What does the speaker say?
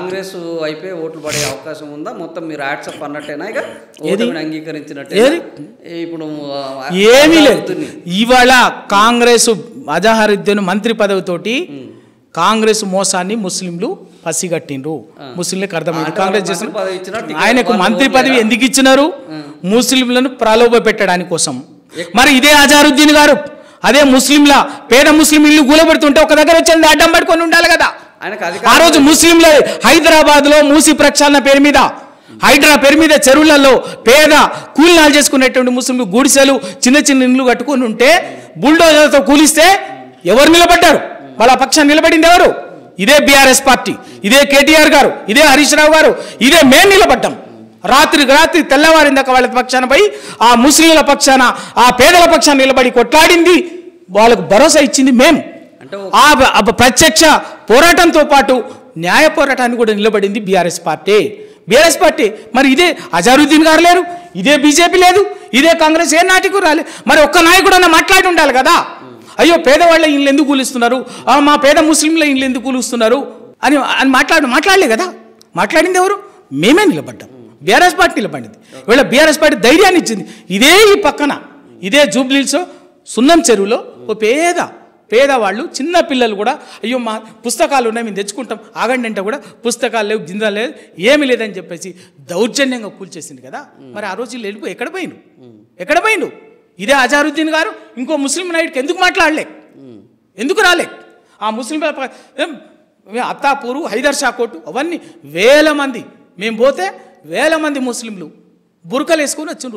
కాంగ్రెస్ అయిపోయి ఓట్లు పడే అవకాశం ఉందా? మొత్తం మీరు యాడ్సప్ అన్నట్టేనా ఇక ఓటమిని అంగీకరించినట్టే? ఇప్పుడు ఏమీ లేదు. ఇవాళ కాంగ్రెస్ అజహరుద్దీన్ మంత్రి పదవితోటి కాంగ్రెస్ మోసాన్ని ముస్లింలు పసిగట్టిండ్రు. ముస్లింలకు అర్థమైంది కాంగ్రెస్ చేసిన. ఆయనకు మంత్రి పదవి ఎందుకు ఇచ్చినారు? ముస్లింలను ప్రలోభ పెట్టడానికి కోసం. మరి ఇదే అజహరుద్దీన్ గారు అదే ముస్లింల పేద ముస్లిం ఇల్లు కూలబెడుతుంటే ఒక దగ్గర వచ్చి అడ్డం పట్టుకొని ఉండాలి కదా. ఆ రోజు ముస్లింల హైదరాబాద్లో మూసి ప్రక్షాళన పేరు మీద, హైడ్రా పేరు మీద చెరువులలో పేద కూలినాలు చేసుకునేటువంటి ముస్లింలు గుడిసెలు చిన్న చిన్న ఇల్లు కట్టుకుని ఉంటే బుల్డోజర్తో కూలిస్తే ఎవరు నిలబడ్డారు? వాళ్ళ పక్షాన్ని నిలబడింది ఎవరు? ఇదే బీఆర్ఎస్ పార్టీ, ఇదే కేటీఆర్ గారు, ఇదే హరీష్ రావు గారు, ఇదే మేము నిలబడ్డాం. రాత్రికి రాత్రి తెల్లవారిందాక వాళ్ళ పక్షాన పోయి ఆ ముస్లింల పక్షాన ఆ పేదల పక్షాన నిలబడి కొట్లాడింది, వాళ్ళకు భరోసా ఇచ్చింది మేము. ఆ ప్రత్యక్ష పోరాటంతో పాటు న్యాయ పోరాటాన్ని కూడా నిలబడింది బీఆర్ఎస్ పార్టీ. బీఆర్ఎస్ పార్టీ మరి ఇదే అజహరుద్దీన్ గారు లేరు, ఇదే బీజేపీ లేదు, ఇదే కాంగ్రెస్ ఏ నాటికి రాలేదు. మరి ఒక్క నాయకుడన్నా మాట్లాడి ఉండాలి కదా. అయ్యో పేదవాళ్ళ ఇల్లు ఎందుకు కూలుస్తున్నారు, మా పేద ముస్లింల ఇల్లు ఎందుకు కూలుస్తున్నారు అని మాట్లాడలే కదా. మాట్లాడింది ఎవరు? మేమే నిలబడ్డాం. బీఆర్ఎస్ పార్టీ నిలబడింది. వీళ్ళ బీఆర్ఎస్ పార్టీ ధైర్యాన్ని ఇచ్చింది. ఇదే ఈ పక్కన ఇదే జూబ్లీహిల్స్ సున్నం చెరువులో ఓ పేదవాళ్ళు చిన్న పిల్లలు కూడా అయ్యో మా పుస్తకాలు ఉన్నాయి మేము తెచ్చుకుంటాం ఆగండి అంటే కూడా పుస్తకాలు లేవు, గింజలు లేదు, ఏమి లేదని చెప్పేసి దౌర్జన్యంగా కూల్చేసింది కదా. మరి ఆ రోజు వీళ్ళు వెళ్ళిపోయి ఎక్కడ పోయిండు? ఇదే అజహరుద్దీన్ గారు ఇంకో ముస్లిం నాయుడికి ఎందుకు మాట్లాడలే, ఎందుకు రాలే? ఆ ముస్లిం అత్తాపూరు, హైదర్ షా కోర్టు అవన్నీ వేల మంది మేము పోతే వేల మంది ముస్లింలు బురకలు వేసుకొని వచ్చిండ్రు.